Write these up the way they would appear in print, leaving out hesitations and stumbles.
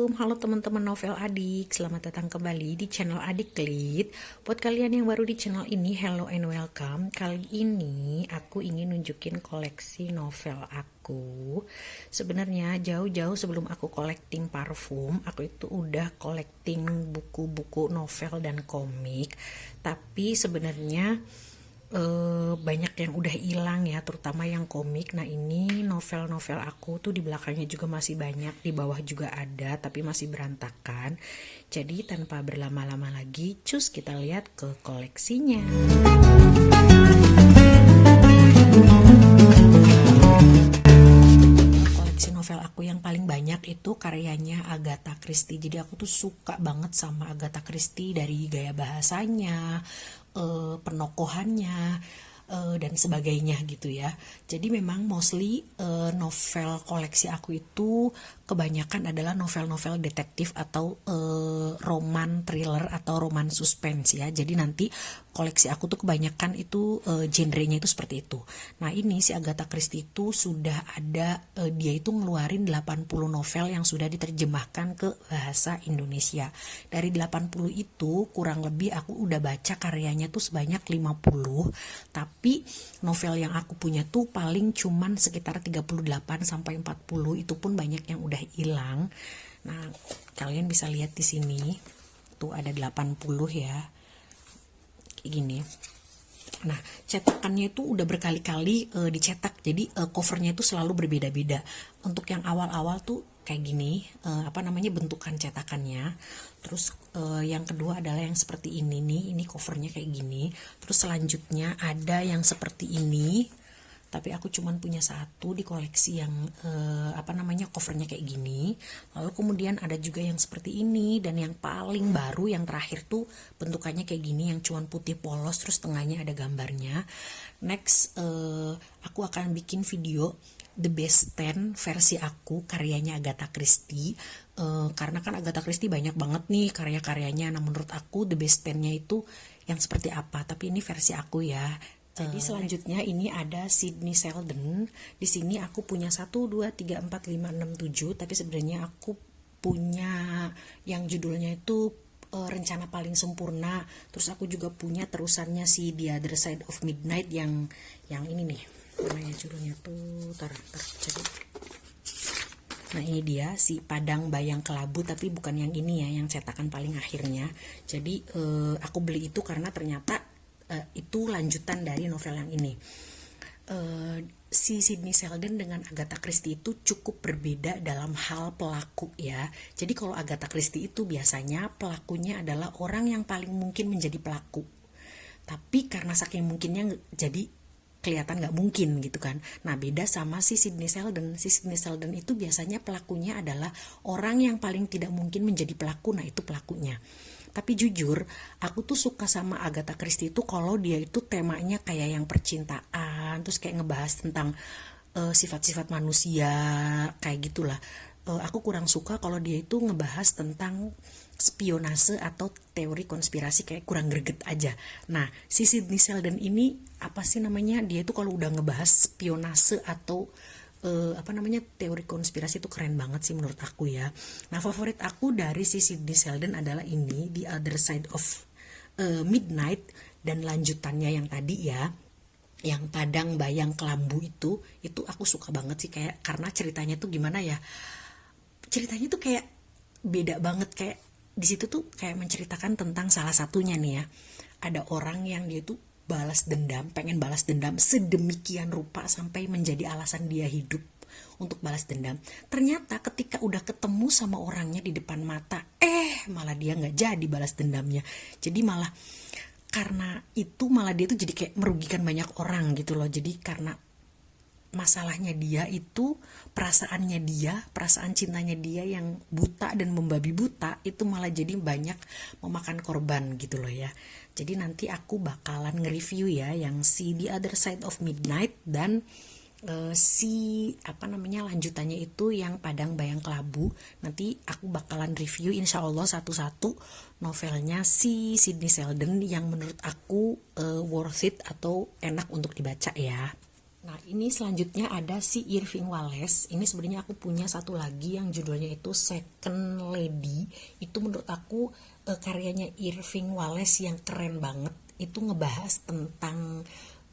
Assalamualaikum, halo teman-teman novel adik, selamat datang kembali di channel Adik Klit. Buat kalian yang baru di channel ini, hello and welcome. Kali ini aku ingin nunjukin koleksi novel aku. Sebenarnya jauh-jauh sebelum aku collecting parfum, aku itu udah collecting buku-buku novel dan komik. Tapi sebenarnya banyak yang udah hilang ya, terutama yang komik. Nah ini novel-novel aku tuh di belakangnya juga masih banyak, di bawah juga ada tapi masih berantakan. Jadi tanpa berlama-lama lagi, cus kita lihat ke koleksinya. Koleksi novel aku yang paling banyak itu karyanya Agatha Christie. Jadi aku tuh suka banget sama Agatha Christie, dari gaya bahasanya, penokohannya, dan sebagainya gitu ya. Jadi memang mostly novel koleksi aku itu kebanyakan adalah novel-novel detektif atau roman thriller atau roman suspense ya. Jadi nanti koleksi aku tuh kebanyakan itu genrenya itu seperti itu. Nah ini si Agatha Christie itu sudah ada, dia itu ngeluarin 80 novel yang sudah diterjemahkan ke bahasa Indonesia. Dari 80 itu kurang lebih aku udah baca karyanya tuh sebanyak 50. Tapi novel yang aku punya tuh paling cuman sekitar 38 sampai 40, itu pun banyak yang udah hilang. Nah, kalian bisa lihat di sini tuh ada 80 ya. Kayak gini. Nah, cetakannya itu udah berkali-kali dicetak. Jadi covernya itu selalu berbeda-beda. Untuk yang awal-awal tuh kayak gini, bentukan cetakannya. Terus yang kedua adalah yang seperti ini nih. Ini covernya kayak gini. Terus selanjutnya ada yang seperti ini. Tapi aku cuman punya satu di koleksi yang covernya kayak gini. Lalu kemudian ada juga yang seperti ini, dan yang paling baru yang terakhir tuh bentukannya kayak gini, yang cuman putih polos terus tengahnya ada gambarnya. Next aku akan bikin video The Best 10 versi aku karyanya Agatha Christie. Karena kan Agatha Christie banyak banget nih karya-karyanya. Nah menurut aku The Best 10-nya itu yang seperti apa, tapi ini versi aku ya. Jadi selanjutnya ini ada Sidney Sheldon. Di sini aku punya 1, 2, 3, 4, 5, 6, 7. Tapi sebenarnya aku punya yang judulnya itu Rencana Paling Sempurna. Terus aku juga punya terusannya si The Other Side of Midnight yang ini nih. Namanya judulnya tuh jadi. Nah ini dia si Padang Bayang Kelabu, tapi bukan yang ini ya, yang cetakan paling akhirnya. Jadi aku beli itu karena ternyata itu lanjutan dari novel yang ini. Si Sidney Sheldon dengan Agatha Christie itu cukup berbeda dalam hal pelaku ya. Jadi kalau Agatha Christie itu biasanya pelakunya adalah orang yang paling mungkin menjadi pelaku, tapi karena saking mungkinnya jadi kelihatan nggak mungkin gitu kan. Nah beda sama si Sidney Sheldon. Si Sidney Sheldon itu biasanya pelakunya adalah orang yang paling tidak mungkin menjadi pelaku. Nah itu pelakunya. Tapi jujur, aku tuh suka sama Agatha Christie itu kalau dia itu temanya kayak yang percintaan, terus kayak ngebahas tentang sifat-sifat manusia, kayak gitulah. Aku kurang suka kalau dia itu ngebahas tentang spionase atau teori konspirasi, kayak kurang greget aja. Nah, si Sidney Sheldon ini apa sih namanya? Dia itu kalau udah ngebahas spionase atau teori konspirasi itu keren banget sih menurut aku ya. Nah favorit aku dari si Sidney Sheldon adalah ini The Other Side of Midnight, dan lanjutannya yang tadi ya, yang Padang Bayang Kelambu itu aku suka banget sih, kayak karena ceritanya tuh gimana ya, ceritanya tuh kayak beda banget. Kayak di situ tuh kayak menceritakan tentang salah satunya nih ya, ada orang yang dia tuh pengen balas dendam sedemikian rupa sampai menjadi alasan dia hidup untuk balas dendam. Ternyata ketika udah ketemu sama orangnya di depan mata, malah dia nggak jadi balas dendamnya. Jadi malah karena itu malah dia tuh jadi kayak merugikan banyak orang gitu loh. Jadi karena masalahnya dia itu, perasaan cintanya dia yang buta dan membabi buta, itu malah jadi banyak memakan korban gitu loh ya. Jadi nanti aku bakalan nge-review ya yang si The Other Side of Midnight, dan lanjutannya itu yang Padang Bayang Kelabu. Nanti aku bakalan review insya Allah satu-satu novelnya si Sidney Sheldon yang menurut aku worth it atau enak untuk dibaca ya. Nah, ini selanjutnya ada si Irving Wallace. Ini sebenarnya aku punya satu lagi yang judulnya itu Second Lady. Itu menurut aku karyanya Irving Wallace yang keren banget. Itu ngebahas tentang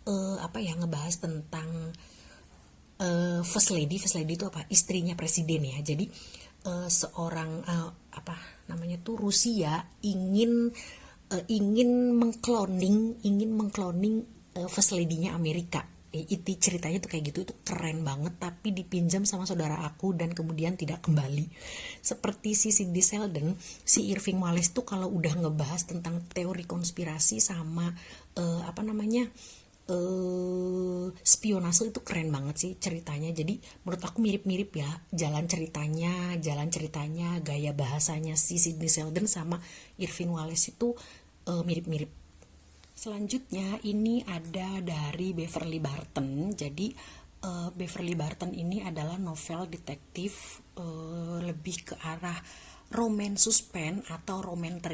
ngebahas tentang First Lady. First Lady itu apa? Istrinya presiden ya. Jadi seorang Rusia ingin mengkloning First Lady-nya Amerika. Itu ceritanya tuh kayak gitu, itu keren banget, tapi dipinjam sama saudara aku dan kemudian tidak kembali. Seperti si Sidney Sheldon, si Irving Wallace tuh kalau udah ngebahas tentang teori konspirasi sama spionase itu keren banget sih ceritanya. Jadi menurut aku mirip-mirip ya jalan ceritanya, gaya bahasanya si Sidney Sheldon sama Irving Wallace itu mirip-mirip. Selanjutnya ini ada dari Beverly Barton. Jadi Beverly Barton ini adalah novel detektif lebih ke arah romance suspense atau romance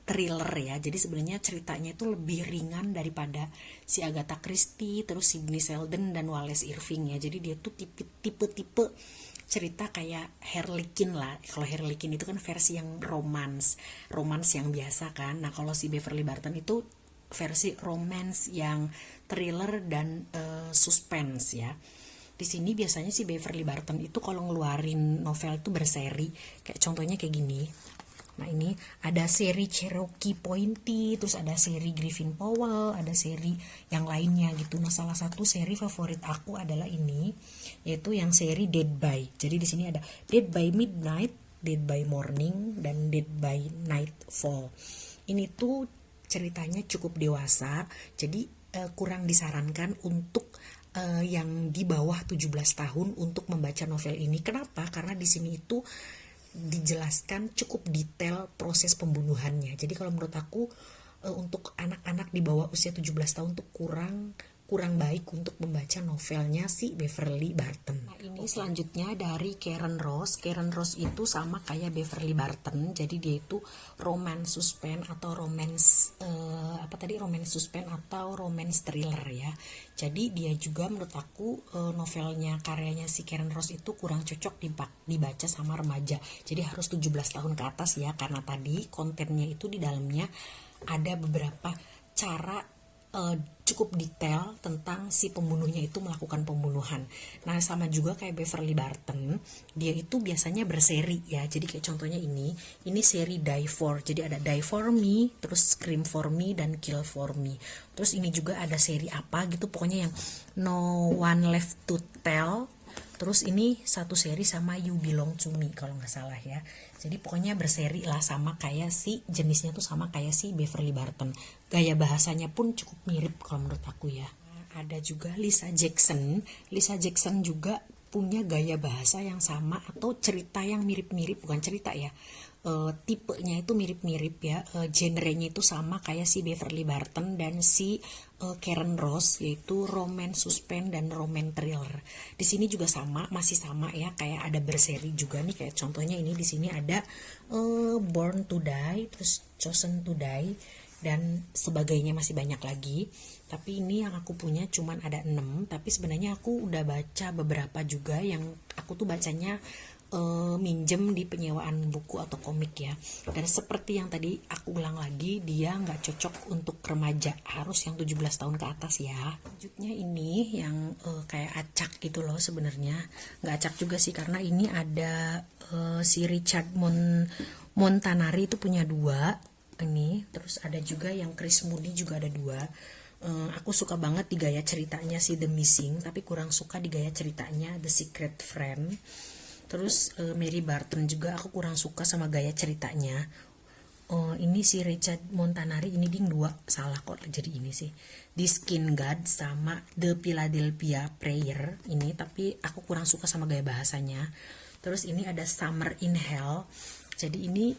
thriller ya. Jadi sebenarnya ceritanya itu lebih ringan daripada si Agatha Christie, terus Sidney Sheldon dan Wallace Irving ya. Jadi dia tuh tipe-tipe cerita kayak Harlequin lah. Kalau Harlequin itu kan versi yang romance yang biasa kan. Nah kalau si Beverly Barton itu versi romance yang thriller dan suspense ya. Di sini biasanya si Beverly Barton itu kalau ngeluarin novel itu berseri, kayak contohnya kayak gini. Nah ini ada seri Cherokee Pointy, terus ada seri Griffin Powell, ada seri yang lainnya gitu. Nah salah satu seri favorit aku adalah ini, yaitu yang seri Dead by. Jadi di sini ada Dead by Midnight, Dead by Morning, dan Dead by Nightfall. Ini tuh ceritanya cukup dewasa, jadi kurang disarankan untuk yang di bawah 17 tahun untuk membaca novel ini. Kenapa? Karena di sini itu dijelaskan cukup detail proses pembunuhannya. Jadi kalau menurut aku untuk anak-anak di bawah usia 17 tahun tuh kurang baik untuk membaca novelnya si Beverly Barton. Nah, ini selanjutnya dari Karen Ross. Karen Ross itu sama kayak Beverly Barton. Jadi dia itu romance suspense atau romance suspense atau romance thriller ya. Jadi dia juga menurut aku novelnya karyanya si Karen Ross itu kurang cocok dibaca sama remaja. Jadi harus 17 tahun ke atas ya, karena tadi kontennya itu di dalamnya ada beberapa cara cukup detail tentang si pembunuhnya itu melakukan pembunuhan. Nah sama juga kayak Beverly Barton, dia itu biasanya berseri ya. Jadi kayak contohnya ini seri Die For. Jadi ada Die For Me, terus Scream For Me, dan Kill For Me. Terus ini juga ada seri apa gitu, pokoknya yang No One Left to Tell. Terus ini satu seri sama You Belong to Me kalau nggak salah ya. Jadi pokoknya berseri lah, sama kayak si jenisnya tuh sama kayak si Beverly Barton. Gaya bahasanya pun cukup mirip kalau menurut aku ya. Ada juga Lisa Jackson. Lisa Jackson juga punya gaya bahasa yang sama atau cerita yang mirip-mirip, bukan cerita ya. Tipenya itu mirip-mirip ya, genrenya itu sama kayak si Beverly Barton dan si Karen Ross, yaitu romance suspense dan romance thriller. Di sini juga sama, masih sama ya, kayak ada berseri juga nih, kayak contohnya ini di sini ada Born to Die, terus Chosen to Die, dan sebagainya, masih banyak lagi. Tapi ini yang aku punya cuman ada 6, tapi sebenarnya aku udah baca beberapa juga yang aku tuh bacanya minjem di penyewaan buku atau komik ya. Dan seperti yang tadi aku ulang lagi, dia nggak cocok untuk remaja, harus yang 17 tahun ke atas ya. Selanjutnya ini yang kayak acak gitu loh sebenarnya. Nggak acak juga sih, karena ini ada si Richard Montanari itu punya 2 ini. Terus ada juga yang Chris Moody juga ada 2. Aku suka banget di gaya ceritanya si The Missing, tapi kurang suka di gaya ceritanya The Secret Friend. Terus Mary Barton juga aku kurang suka sama gaya ceritanya. Ini si Richard Montanari ini ding 2, salah kok jadi ini sih. The Skin God sama The Philadelphia Prayer ini, tapi aku kurang suka sama gaya bahasanya. Terus ini ada Summer in Hell. Jadi ini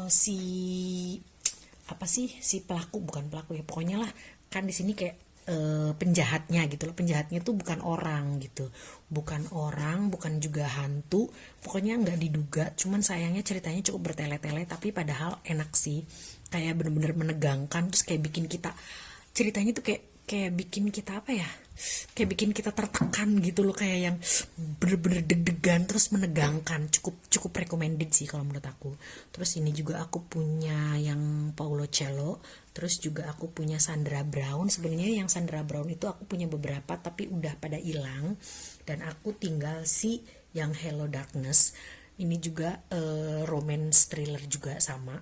si pelaku, bukan pelaku ya, pokoknya lah kan di sini kayak penjahatnya gitu loh. Penjahatnya tuh bukan orang gitu, bukan juga hantu, pokoknya nggak diduga. Cuman sayangnya ceritanya cukup bertele-tele, tapi padahal enak sih, kayak bener-bener menegangkan, terus kayak bikin kita, ceritanya tuh kayak kayak bikin kita apa ya, kayak bikin kita tertekan gitu loh, kayak yang bener-bener deg-degan terus menegangkan. Cukup cukup recommended sih kalau menurut aku. Terus ini juga aku punya yang Paulo Coelho, terus juga aku punya Sandra Brown. Sebenarnya yang Sandra Brown itu aku punya beberapa tapi udah pada hilang, dan aku tinggal si yang Hello Darkness. Ini juga romance thriller juga sama.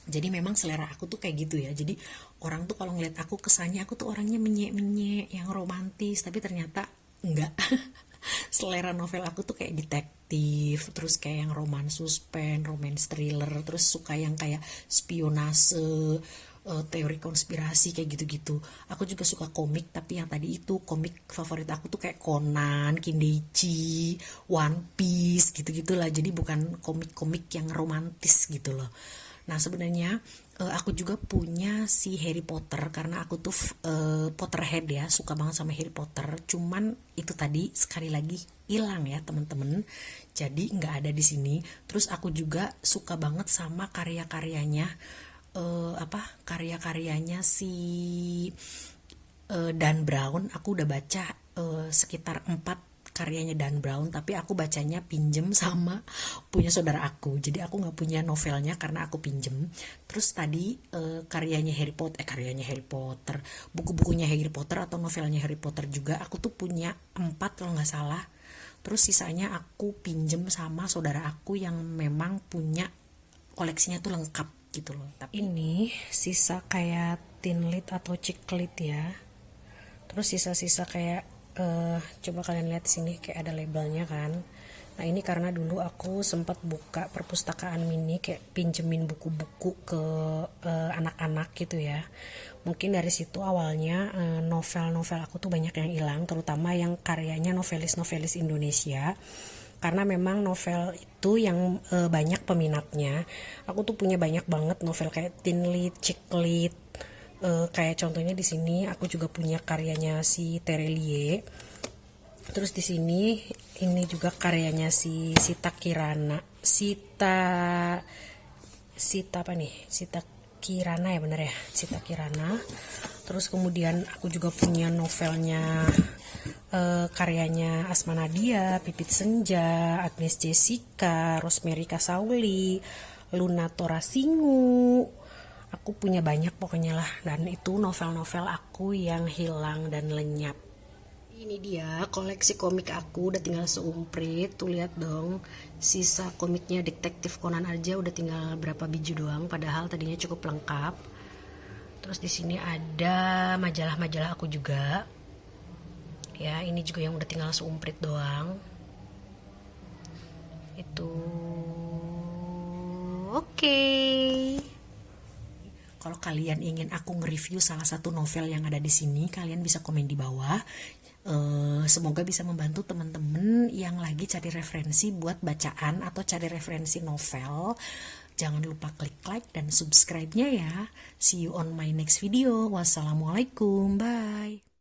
Jadi memang selera aku tuh kayak gitu ya. Jadi orang tuh kalau ngeliat aku kesannya aku tuh orangnya menyek-menyek, yang romantis, tapi ternyata enggak. Selera novel aku tuh kayak detektif, terus kayak yang romance suspense, romance thriller, terus suka yang kayak spionase, teori konspirasi kayak gitu-gitu. Aku juga suka komik, tapi yang tadi itu komik favorit aku tuh kayak Conan, Kindeichi, One Piece gitu-gitulah. Jadi bukan komik-komik yang romantis gitu loh. Nah sebenarnya aku juga punya si Harry Potter, karena aku tuh Potterhead ya, suka banget sama Harry Potter. Cuman itu tadi sekali lagi hilang ya temen-temen, jadi nggak ada di sini. Terus aku juga suka banget sama karya-karyanya, karya-karyanya si Dan Brown. Aku udah baca sekitar 4 karyanya Dan Brown, tapi aku bacanya pinjem sama punya saudara aku, jadi aku nggak punya novelnya karena aku pinjem. Terus tadi karyanya Harry Potter, buku-bukunya Harry Potter atau novelnya Harry Potter juga aku tuh punya 4 kalau nggak salah. Terus sisanya aku pinjem sama saudara aku yang memang punya koleksinya tuh lengkap gitu loh. Tapi ini sisa kayak teen lit atau chick lit ya. Terus sisa-sisa kayak coba kalian lihat sini kayak ada labelnya kan. Nah ini karena dulu aku sempat buka perpustakaan mini, kayak pinjemin buku-buku ke anak-anak gitu ya. Mungkin dari situ awalnya novel-novel aku tuh banyak yang hilang, terutama yang karyanya novelis-novelis Indonesia. Karena memang novel itu yang banyak peminatnya. Aku tuh punya banyak banget novel kayak teen lit, chick lit. Kayak contohnya di sini aku juga punya karyanya si Terelie. Terus di sini ini juga karyanya si Sita Kirana. Sita apa nih? Sita Kirana ya, bener ya? Sita Kirana. Terus kemudian aku juga punya novelnya karyanya Asma Nadia, Pipit Senja, Agnes Jessica, Rosemary Kasauli, Luna Torasingu. Aku punya banyak pokoknya lah, dan itu novel-novel aku yang hilang dan lenyap. Ini dia koleksi komik aku, udah tinggal seumprit. Tuh lihat dong, sisa komiknya Detektif Conan aja udah tinggal berapa biji doang, padahal tadinya cukup lengkap. Terus di sini ada majalah-majalah aku juga. Ya, ini juga yang udah tinggal seumprit doang. Itu oke. Kalau kalian ingin aku nge-review salah satu novel yang ada di sini, kalian bisa komen di bawah. Semoga bisa membantu teman-teman yang lagi cari referensi buat bacaan atau cari referensi novel. Jangan lupa klik like dan subscribe-nya ya. See you on my next video. Wassalamualaikum. Bye.